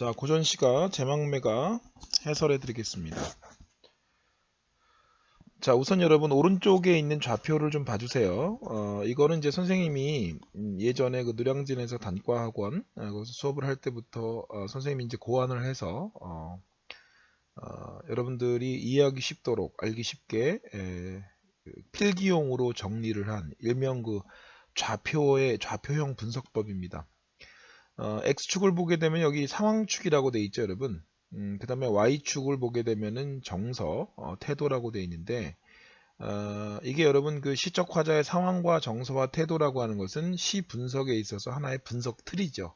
자, 고전시가 제망매가 해설해 드리겠습니다. 자, 우선 여러분 오른쪽에 있는 좌표를 좀 봐주세요. 이거는 이제 선생님이 예전에 그 노량진에서 단과학원 거기서 수업을 할 때부터 선생님이 이제 고안을 해서 여러분들이 이해하기 쉽도록 알기 쉽게 필기용으로 정리를 한 일명 그 좌표형 분석법입니다. X축을 보게 되면 여기 상황축이라고 되어 있죠, 여러분. 그 다음에 Y축을 보게 되면은 정서, 태도라고 되어 있는데, 이게 여러분 그 시적 화자의 상황과 정서와 태도라고 하는 것은 시 분석에 있어서 하나의 분석 틀이죠.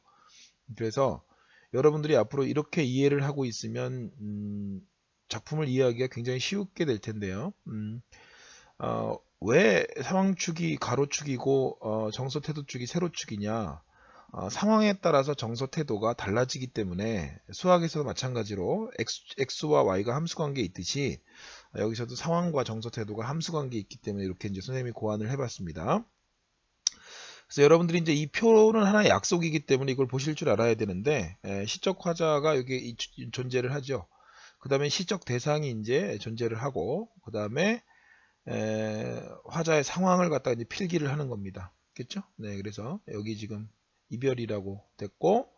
그래서 여러분들이 앞으로 이렇게 이해를 하고 있으면, 작품을 이해하기가 굉장히 쉽게 될 텐데요. 왜 상황축이 가로축이고, 정서 태도축이 세로축이냐? 상황에 따라서 정서 태도가 달라지기 때문에 수학에서도 마찬가지로 X와 Y가 함수관계에 있듯이 여기서도 상황과 정서 태도가 함수관계에 있기 때문에 이렇게 이제 선생님이 고안을 해봤습니다. 그래서 여러분들이 이제 이 표는 하나의 약속이기 때문에 이걸 보실 줄 알아야 되는데 시적 화자가 여기 존재를 하죠. 그 다음에 시적 대상이 이제 존재를 하고 그 다음에 화자의 상황을 갖다가 이제 필기를 하는 겁니다. 그렇죠? 네, 그래서 여기 지금 이별이라고 됐고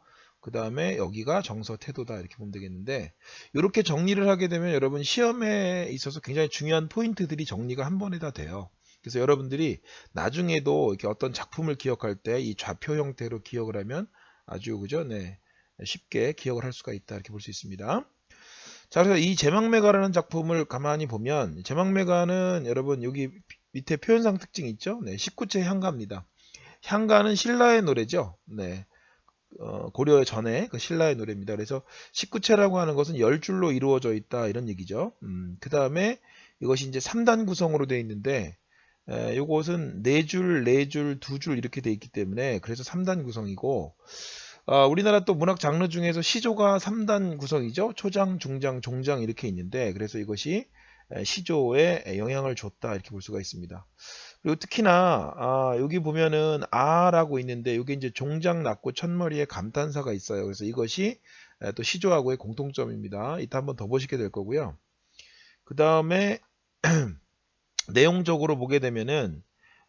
그 다음에 여기가 정서 태도다 이렇게 보면 되겠는데 이렇게 정리를 하게 되면 여러분 시험에 있어서 굉장히 중요한 포인트들이 정리가 한 번에 다 돼요. 그래서 여러분들이 나중에도 이렇게 어떤 작품을 기억할 때 이 좌표 형태로 기억을 하면 아주 그죠? 네, 쉽게 기억을 할 수가 있다 이렇게 볼 수 있습니다. 자, 그래서 이 제망매가라는 작품을 가만히 보면 제망매가는 여러분 여기 밑에 표현상 특징이 있죠? 네, 19체 향가입니다. 향가는 신라의 노래죠. 네. 고려 전에 그 신라의 노래입니다. 그래서 19체라고 하는 것은 10줄로 이루어져 있다 이런 얘기죠. 그 다음에 이것이 이제 3단 구성으로 되어 있는데 이것은 4줄, 4줄, 2줄 이렇게 되어 있기 때문에 그래서 3단 구성이고 우리나라 또 문학 장르 중에서 시조가 3단 구성이죠. 초장, 중장, 종장 이렇게 있는데 그래서 이것이 시조에 영향을 줬다 이렇게 볼 수가 있습니다. 그리고 특히나 여기 보면은 아라고 있는데 여기 이제 종장 낳고 첫머리에 감탄사가 있어요. 그래서 이것이 또 시조하고의 공통점입니다. 이따 한번 더 보시게 될 거고요. 그 다음에 내용적으로 보게 되면은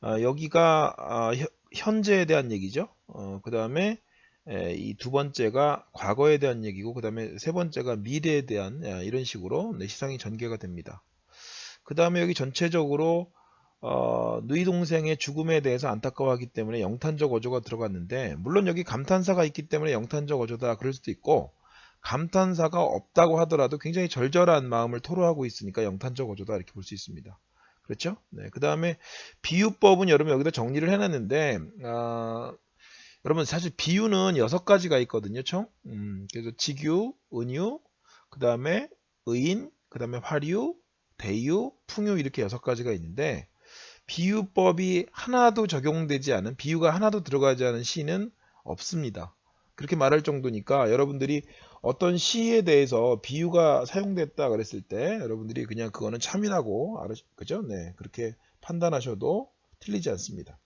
여기가 현재에 대한 얘기죠. 그 다음에 이 두 번째가 과거에 대한 얘기고 그 다음에 세 번째가 미래에 대한 이런 식으로 시상이 전개가 됩니다. 그 다음에 여기 전체적으로 누이 동생의 죽음에 대해서 안타까워하기 때문에 영탄적 어조가 들어갔는데 물론 여기 감탄사가 있기 때문에 영탄적 어조다 그럴 수도 있고 감탄사가 없다고 하더라도 굉장히 절절한 마음을 토로하고 있으니까 영탄적 어조다 이렇게 볼 수 있습니다. 그렇죠? 네, 그 다음에 비유법은 여러분 여기다 정리를 해놨는데 여러분 사실 비유는 6가지가 있거든요. 총. 그래서 직유, 은유, 그 다음에 의인, 그 다음에 화류, 대유, 풍유 이렇게 6가지가 있는데 비유법이 하나도 적용되지 않은 비유가 하나도 들어가지 않은 시는 없습니다. 그렇게 말할 정도니까 여러분들이 어떤 시에 대해서 비유가 사용됐다 그랬을 때 여러분들이 그냥 그거는 참이라고 그죠? 네, 그렇게 판단하셔도 틀리지 않습니다.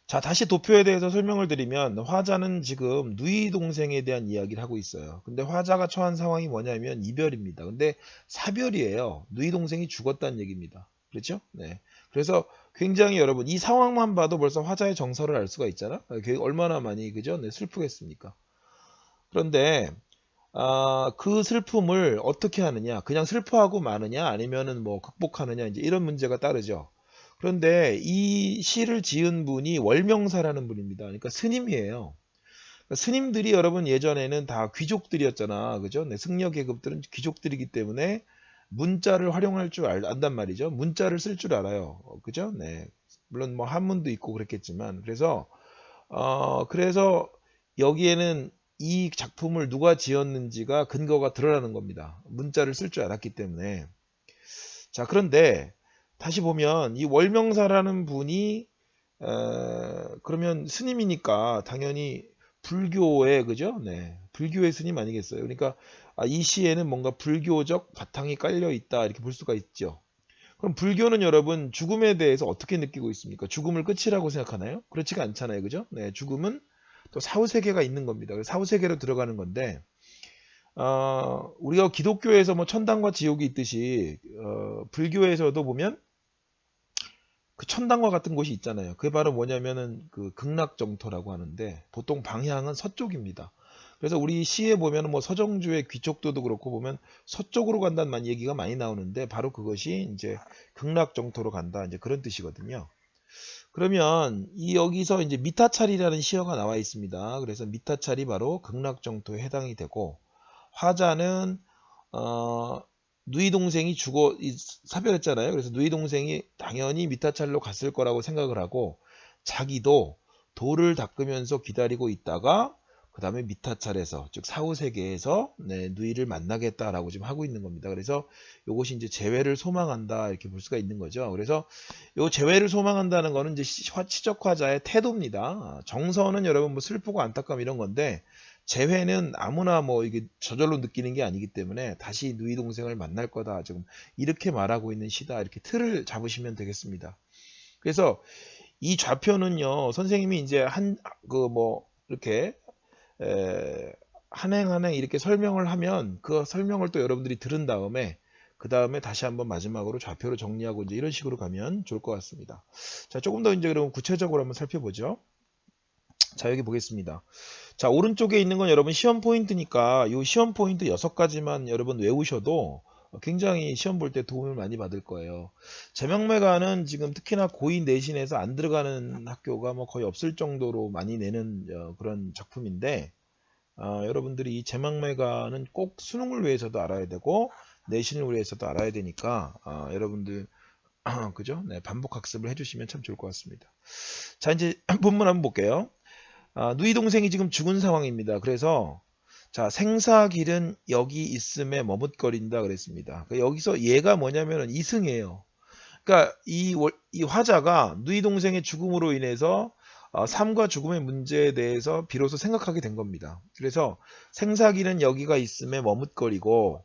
자, 다시 도표에 대해서 설명을 드리면 화자는 지금 누이 동생에 대한 이야기를 하고 있어요. 근데 화자가 처한 상황이 뭐냐면 이별입니다. 근데 사별이에요. 누이 동생이 죽었다는 얘기입니다. 그렇죠? 네. 그래서 굉장히 여러분 이 상황만 봐도 벌써 화자의 정서를 알 수가 있잖아. 얼마나 많이 그죠? 네, 슬프겠습니까? 그런데 그 슬픔을 어떻게 하느냐? 그냥 슬퍼하고 마느냐? 아니면은 뭐 극복하느냐? 이제 이런 문제가 따르죠. 그런데 이 시를 지은 분이 월명사라는 분입니다. 그러니까 스님이에요. 그러니까 스님들이 여러분 예전에는 다 귀족들이었잖아. 그죠? 네, 승려 계급들은 귀족들이기 때문에 문자를 활용할 줄 안단 말이죠. 문자를 쓸 줄 알아요. 그죠? 네. 물론 뭐 한문도 있고 그랬겠지만 그래서 여기에는 이 작품을 누가 지었는지가 근거가 드러나는 겁니다. 문자를 쓸 줄 알았기 때문에. 자, 그런데 다시 보면 이 월명사라는 분이 그러면 스님이니까 당연히 불교의 그죠? 네, 불교의 스님 아니겠어요? 그러니까 이 시에는 뭔가 불교적 바탕이 깔려 있다 이렇게 볼 수가 있죠. 그럼 불교는 여러분 죽음에 대해서 어떻게 느끼고 있습니까? 죽음을 끝이라고 생각하나요? 그렇지가 않잖아요, 그죠? 네, 죽음은 또 사후세계가 있는 겁니다. 그래서 사후세계로 들어가는 건데, 우리가 기독교에서 뭐 천당과 지옥이 있듯이, 불교에서도 보면 그 천당과 같은 곳이 있잖아요. 그게 바로 뭐냐면은 그 극락정토라고 하는데, 보통 방향은 서쪽입니다. 그래서 우리 시에 보면 뭐 서정주의 귀족도도 그렇고 보면 서쪽으로 간다는 얘기가 많이 나오는데, 바로 그것이 이제 극락정토로 간다, 이제 그런 뜻이거든요. 그러면 이 여기서 이제 미타찰이라는 시어가 나와 있습니다. 그래서 미타찰이 바로 극락정토에 해당이 되고, 화자는 누이 동생이 사별했잖아요. 그래서 누이 동생이 당연히 미타찰로 갔을 거라고 생각을 하고, 자기도 돌을 닦으면서 기다리고 있다가 그 다음에 미타찰에서, 즉 사후세계에서 누이를 만나겠다라고 지금 하고 있는 겁니다. 그래서 이것이 이제 재회를 소망한다, 이렇게 볼 수가 있는 거죠. 그래서 요 재회를 소망한다는 거는 이제 시적화자의 태도입니다. 정서는 여러분 뭐 슬프고 안타까움 이런 건데, 재회는 아무나 뭐 이게 저절로 느끼는 게 아니기 때문에 다시 누이 동생을 만날 거다, 지금 이렇게 말하고 있는 시다, 이렇게 틀을 잡으시면 되겠습니다. 그래서 이 좌표는요, 선생님이 이제 이렇게 한행 이렇게 설명을 하면, 그 설명을 또 여러분들이 들은 다음에 그 다음에 다시 한번 마지막으로 좌표로 정리하고 이제 이런 식으로 가면 좋을 것 같습니다. 자, 조금 더 이제 그럼 구체적으로 한번 살펴보죠. 자, 여기 보겠습니다. 자, 오른쪽에 있는 건 여러분 시험 포인트니까 이 시험 포인트 6가지만 여러분 외우셔도 굉장히 시험 볼 때 도움을 많이 받을 거예요. 제명매가는 지금 특히나 고2 내신에서 안 들어가는 학교가 뭐 거의 없을 정도로 많이 내는 그런 작품인데, 여러분들이 이 제명매가는 꼭 수능을 위해서도 알아야 되고 내신을 위해서도 알아야 되니까 여러분들 그죠? 네, 반복 학습을 해주시면 참 좋을 것 같습니다. 자, 이제 본문 한번 볼게요. 누이 동생이 지금 죽은 상황입니다. 그래서 자, 생사길은 여기 있음에 머뭇거린다 그랬습니다. 여기서 얘가 뭐냐면은 이승이에요. 그러니까 이 화자가 누이 동생의 죽음으로 인해서 삶과 죽음의 문제에 대해서 비로소 생각하게 된 겁니다. 그래서 생사길은 여기가 있음에 머뭇거리고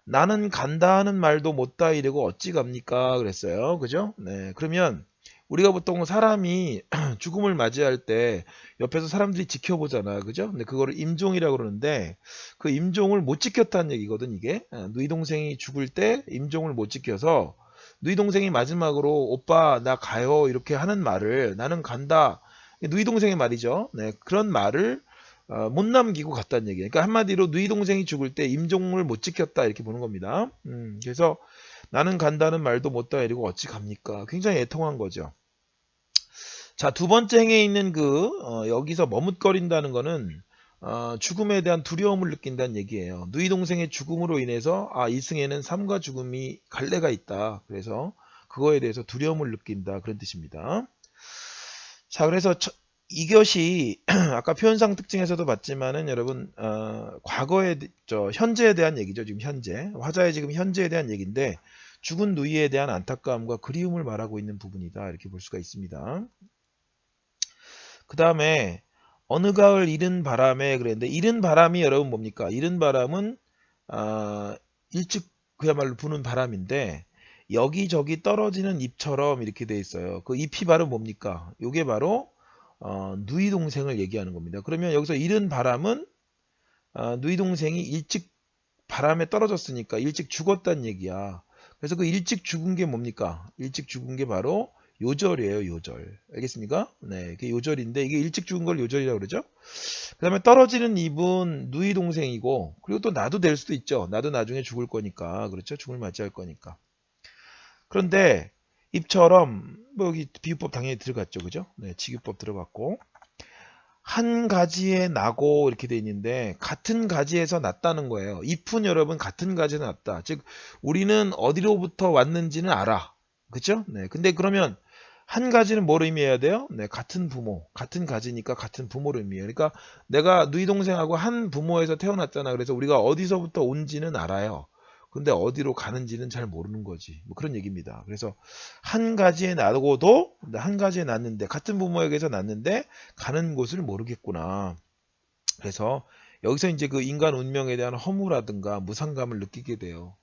나는 간다 하는 말도 못다 이르고 어찌 갑니까 그랬어요. 그죠? 네. 그러면 우리가 보통 사람이 죽음을 맞이할 때 옆에서 사람들이 지켜보잖아요. 그죠? 근데 그거를 임종이라고 그러는데, 그 임종을 못 지켰다는 얘기거든, 이게. 누이 동생이 죽을 때 임종을 못 지켜서 누이 동생이 마지막으로 오빠 나 가요 이렇게 하는 말을, 나는 간다, 누이 동생의 말이죠. 네, 그런 말을 못 남기고 갔다는 얘기예요. 그러니까 한마디로 누이 동생이 죽을 때 임종을 못 지켰다, 이렇게 보는 겁니다. 그래서 나는 간다는 말도 못다 이러고 어찌 갑니까? 굉장히 애통한 거죠. 자, 두 번째 행에 있는 여기서 머뭇거린다는 거는 죽음에 대한 두려움을 느낀다는 얘기예요. 누이 동생의 죽음으로 인해서 이승에는 삶과 죽음이 갈래가 있다. 그래서 그거에 대해서 두려움을 느낀다, 그런 뜻입니다. 자, 그래서 이것이 아까 표현상 특징에서도 봤지만은 여러분 현재에 대한 얘기죠. 지금 현재 화자의 지금 현재에 대한 얘기인데, 죽은 누이에 대한 안타까움과 그리움을 말하고 있는 부분이다, 이렇게 볼 수가 있습니다. 그 다음에 어느 가을 이른 바람에 그랬는데, 이른 바람이 여러분 뭡니까? 이른 바람은 일찍 그야말로 부는 바람인데, 여기저기 떨어지는 잎처럼 이렇게 돼 있어요. 그 잎이 바로 뭡니까? 이게 바로 누이 동생을 얘기하는 겁니다. 그러면 여기서 이른 바람은 누이 동생이 일찍 바람에 떨어졌으니까 일찍 죽었다는 얘기야. 그래서 그 일찍 죽은 게 뭡니까? 일찍 죽은 게 바로 요절이에요, 요절. 알겠습니까? 네, 이게 요절인데, 이게 일찍 죽은 걸 요절이라고 그러죠? 그 다음에 떨어지는 잎은 누이 동생이고, 그리고 또 나도 될 수도 있죠. 나도 나중에 죽을 거니까. 그렇죠? 죽을 맞이할 거니까. 그런데 잎처럼 뭐 여기 비유법 당연히 들어갔죠, 그죠? 네, 직유법 들어갔고, 한 가지에 나고 이렇게 돼 있는데 같은 가지에서 났다는 거예요. 잎은 여러분 같은 가지에서 났다. 즉 우리는 어디로부터 왔는지는 알아, 그죠? 네, 근데 그러면 한 가지는 뭘 의미해야 돼요? 네, 같은 부모, 같은 가지니까 같은 부모를 의미해요. 그러니까 내가 누이 동생하고 한 부모에서 태어났잖아. 그래서 우리가 어디서부터 온지는 알아요. 근데 어디로 가는지는 잘 모르는 거지. 뭐 그런 얘기입니다. 그래서 한 가지에 나고도 한 가지에 났는데, 같은 부모에게서 났는데 가는 곳을 모르겠구나. 그래서 여기서 이제 그 인간 운명에 대한 허무라든가 무상감을 느끼게 돼요.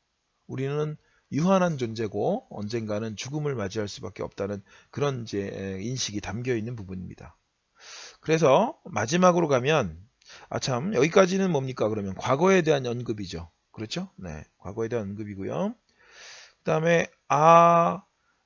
우리는 유한한 존재고 언젠가는 죽음을 맞이할 수밖에 없다는 그런 이제 인식이 담겨 있는 부분입니다. 그래서 마지막으로 가면 참 여기까지는 뭡니까? 그러면 과거에 대한 언급이죠. 그렇죠? 네, 과거에 대한 언급이고요. 그 다음에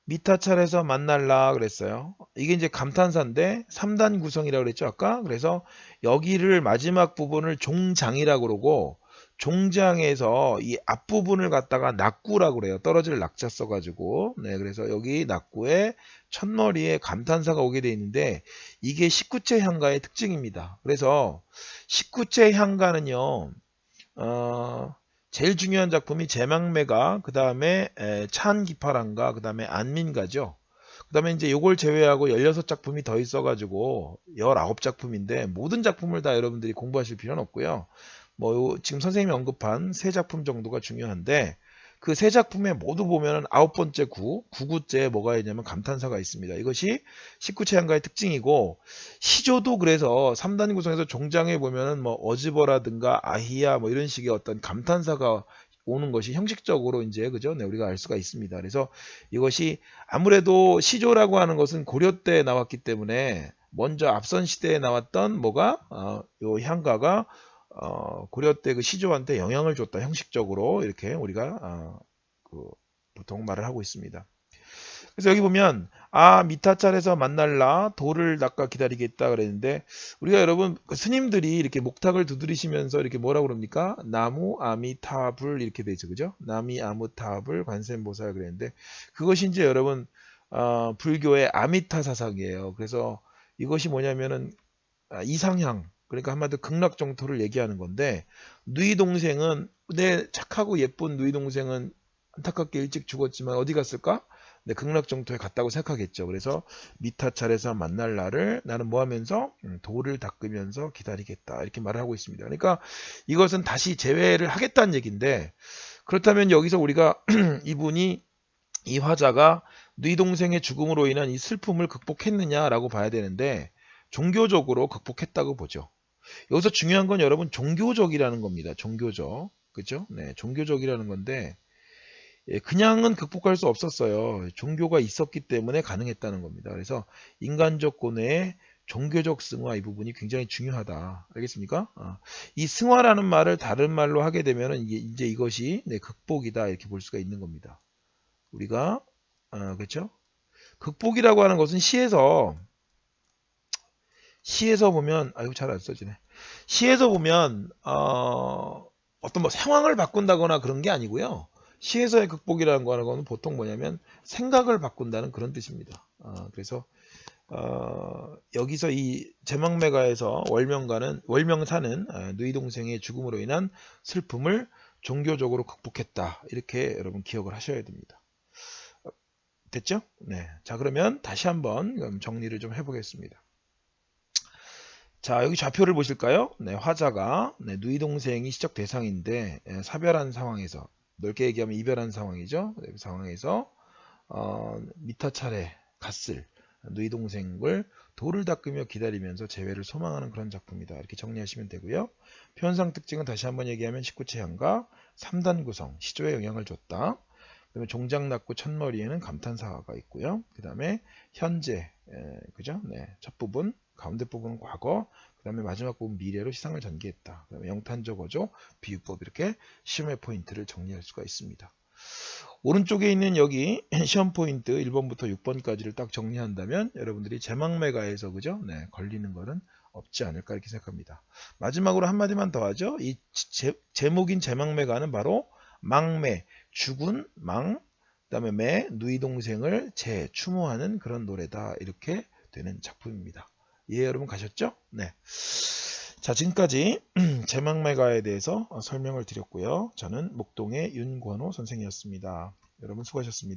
미타찰에서 만날라 그랬어요. 이게 이제 감탄사인데 3단 구성이라고 그랬죠 아까. 그래서 여기를 마지막 부분을 종장이라고 그러고, 종장에서 이 앞부분을 갖다가 낙구라고 그래요. 떨어질 낙자 써가지고. 네, 그래서 여기 낙구에 첫머리에 감탄사가 오게 돼 있는데, 이게 19체 향가의 특징입니다. 그래서 19체 향가는요, 제일 중요한 작품이 제망매가, 그 다음에 찬기파랑가, 그 다음에 안민가죠. 그 다음에 이제 요걸 제외하고 16작품이 더 있어가지고 19작품인데, 모든 작품을 다 여러분들이 공부하실 필요는 없고요. 지금 선생님이 언급한 3작품 정도가 중요한데, 그 3작품에 모두 보면은 9번째 9구째에 뭐가 있냐면 감탄사가 있습니다. 이것이 19체 향가의 특징이고, 시조도 그래서 3단 구성에서 종장에 보면은 어즈버라든가 아히야 이런 식의 어떤 감탄사가 오는 것이 형식적으로 이제 그죠? 네, 우리가 알 수가 있습니다. 그래서 이것이 아무래도 시조라고 하는 것은 고려 때 나왔기 때문에, 먼저 앞선 시대에 나왔던 요 향가가 고려 때 그 시조한테 영향을 줬다, 형식적으로 이렇게 우리가 보통 말을 하고 있습니다. 그래서 여기 보면 미타찰에서 만날라 도를 닦아 기다리겠다 그랬는데, 우리가 여러분 스님들이 이렇게 목탁을 두드리시면서 이렇게 뭐라고 그럽니까? 나무 아미타불 이렇게 되죠, 그죠? 나미 아무타불 관세음보살 그랬는데, 그것이 이제 여러분 불교의 아미타 사상이에요. 그래서 이것이 뭐냐면은 이상향, 그러니까 한마디로 극락정토를 얘기하는 건데, 누이 동생은, 내 착하고 예쁜 누이 동생은 안타깝게 일찍 죽었지만 어디 갔을까? 네, 극락정토에 갔다고 생각하겠죠. 그래서 미타찰에서 만날 날을 나는 뭐 하면서 도를 닦으면서 기다리겠다, 이렇게 말을 하고 있습니다. 그러니까 이것은 다시 재회를 하겠다는 얘기인데, 그렇다면 여기서 우리가 이 화자가 누이 동생의 죽음으로 인한 이 슬픔을 극복했느냐라고 봐야 되는데, 종교적으로 극복했다고 보죠. 여기서 중요한 건 여러분 종교적이라는 겁니다. 종교적. 그죠? 네, 종교적이라는 건데, 그냥은 극복할 수 없었어요. 종교가 있었기 때문에 가능했다는 겁니다. 그래서 인간적 고뇌의 종교적 승화, 이 부분이 굉장히 중요하다. 알겠습니까? 이 승화라는 말을 다른 말로 하게 되면 이제 이것이 극복이다, 이렇게 볼 수가 있는 겁니다. 우리가 그렇죠? 극복이라고 하는 것은 시에서 보면, 아이고 잘 안 써지네. 시에서 보면 어떤 상황을 바꾼다거나 그런 게 아니고요. 시에서의 극복이라는 거 하는 거는 보통 뭐냐면 생각을 바꾼다는 그런 뜻입니다. 그래서 여기서 이 제망매가에서 월명사는 누이 동생의 죽음으로 인한 슬픔을 종교적으로 극복했다, 이렇게 여러분 기억을 하셔야 됩니다. 됐죠? 네. 자, 그러면 다시 한번 정리를 좀 해보겠습니다. 자, 여기 좌표를 보실까요? 네, 화자가 누이 동생이 시적 대상인데, 사별한 상황에서, 넓게 얘기하면 이별한 상황이죠. 그 상황에서 미타찰에 갔을 누이 동생을 도를 닦으며 기다리면서 재회를 소망하는 그런 작품이다, 이렇게 정리하시면 되고요. 표현상 특징은 다시 한번 얘기하면 19체 향가, 3단 구성, 시조에 영향을 줬다. 그 다음에 종장낙구 첫머리에는 감탄사가 있고요. 그 다음에 현재, 그죠? 네, 첫 부분, 가운데 부분은 과거, 그 다음에 마지막 부분 미래로 시상을 전개했다. 그 다음에 영탄적 어조, 비유법, 이렇게 시험의 포인트를 정리할 수가 있습니다. 오른쪽에 있는 여기 시험 포인트 1번부터 6번까지를 딱 정리한다면 여러분들이 제망매가에서 그죠? 네, 걸리는 거는 없지 않을까, 이렇게 생각합니다. 마지막으로 한마디만 더 하죠. 이 제목인 제망매가는 바로 망매, 죽은 망, 그 다음에 매, 누이 동생을 추모하는 그런 노래다, 이렇게 되는 작품입니다. 이해 여러분 가셨죠? 네. 자, 지금까지 제망매가에 대해서 설명을 드렸고요. 저는 목동의 윤권호 선생이었습니다. 여러분 수고하셨습니다.